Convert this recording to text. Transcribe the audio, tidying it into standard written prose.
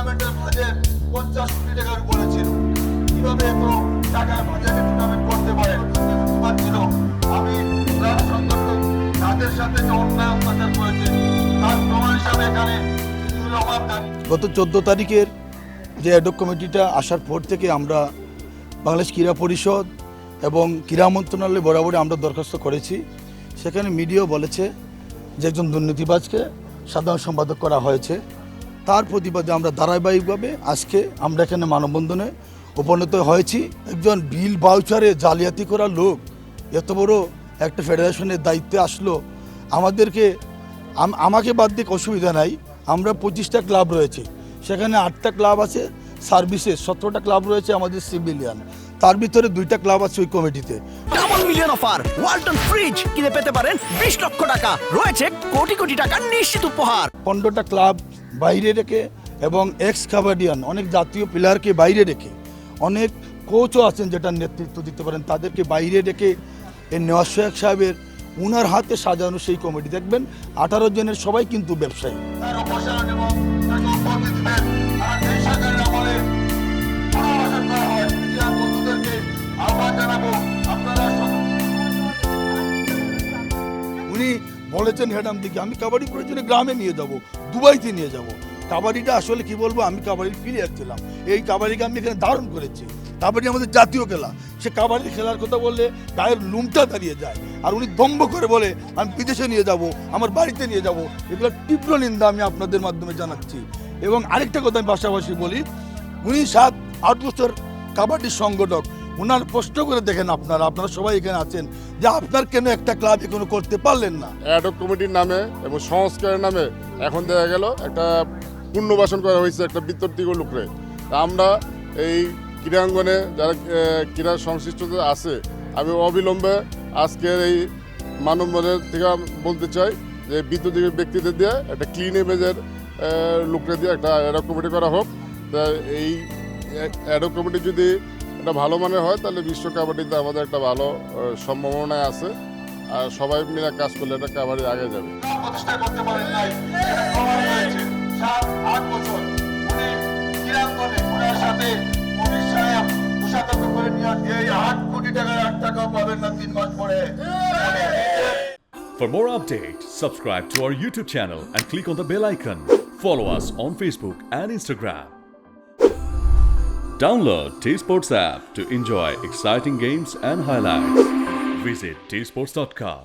টুর্নামেন্টের বাজেট 50 কোটি টাকার উপরে ছিল। কিভাবে এত টাকার বাজেটে টুর্নামেন্ট করতে পারে ছিল। আমি ক্লাব সংগঠক তাদের সাথে যে অন্যায় অত্যাচার করেছে তার প্রমাণ হিসাবে এখানে গত 14 তারিখের যে অ্যাডক কমিটিটা আসার পর থেকে আমরা বাংলাদেশ ক্রীড়া পরিষদ এবং ক্রীড়া মন্ত্রণালয় বরাবরই আমরা দরখাস্ত করেছি। সেখানে মিডিয়াও বলেছে যে একজন দুর্নীতিবাজকে সাধারণ সম্পাদক করা হয়েছে। তার প্রতিবাদে আমরা ধারাবাহিকভাবে আজকে আমরা এখানে মানববন্ধনে উপনীত হয়েছি। একজন বিল ভাউচারে জালিয়াতি করা লোক এত বড় একটা ফেডারেশনের দায়িত্বে আসলো, আমাদেরকে আমাকে বাদ দিয়ে অসুবিধা নাই। আমরা 25টা ক্লাব রয়েছে, সেখানে 8টা ক্লাব আছে সার্ভিসেস, 17টা ক্লাব রয়েছে আমাদের সিভিলিয়ান, তার ভিতরে 2টা ক্লাব আছে ওই কমিটিতে। Double million offer, Walton fridge কিনে পেতে পারেন 20 লক্ষ টাকা, রয়েছে কোটি কোটি টাকার নিশ্চিত উপহার। 15টা ক্লাব বাইরে রেখে এবং এক্স কাবাডিয়ান অনেক জাতীয় প্লেয়ারকে বাইরে রেখে, অনেক কোচও আছেন যেটা নেতৃত্ব দিতে পারেন, তাদেরকে বাইরে রেখে এই নওয়াজ সোহাগ সাহেবের উনার হাতে সাজানো সেই কমিটি দেখবেন 18 জনের সবাই কিন্তু ব্যবসায়ী। উনি বলেছেন হেডাম দিকে আমি কাবাডি প্রয়োজনে গ্রামে নিয়ে যাব, দুবাইতে নিয়ে যাব। কাবাডিটা আসলে কি বলবো, আমি কাবাডির প্লেয়ার ছিলাম, এই কাবাডিকে আমি এখানে ধারণ করেছি। কাবাডি আমাদের জাতীয় খেলা, সে কাবাডি খেলার কথা বললে গায়ের লুমটা দাঁড়িয়ে যায়। আর উনি দম্ভ করে বলে আমি বিদেশে নিয়ে যাব, আমার বাড়িতে নিয়ে যাব। এগুলো তীব্র নিন্দা আমি আপনাদের মাধ্যমে জানাচ্ছি। এবং আরেকটা কথা আমি পাশাপাশি বলি, উনি 7-8 বছর কাবাডির সংগঠক, ওনার প্রশ্ন করে দেখেন আপনারা সবাই এখানে আছেন যে আপনার কেন একটা ক্লাব এখনো করতে পারলেন না। অ্যাডক কমিটির নামে এবং সংস্কারের নামে এখন দেখা গেল একটা পুনর্বাসন করা হয়েছে একটা বিতর্কিত লোকরে। আমরা এই ক্রীড়াঙ্গনে যারা ক্রীড়া সংশ্লিষ্টতা আছে, আমি অবিলম্বে আজকের এই মানববন্ধন থেকে বলতে চাই যে বিতর্কিত ব্যক্তিদের দিয়ে একটা ক্লিন ইমেজের লোকরে দিয়ে একটা অ্যাডক কমিটি করা হোক। তা এই অ্যাডক কমিটি যদি একটা ভালো মানের হয় তাহলে বিশ্ব কাবাডিতে আমাদের একটা ভালো সম্ভাবনায় আছে। আর সবাই মিলে কাজ করলে এটা কাবাডি আগে যাবে। For more updates, subscribe to our YouTube channel and click on the bell icon. Follow us on Facebook and Instagram. Download T-Sports app to enjoy exciting games and highlights. Visit tsports.com.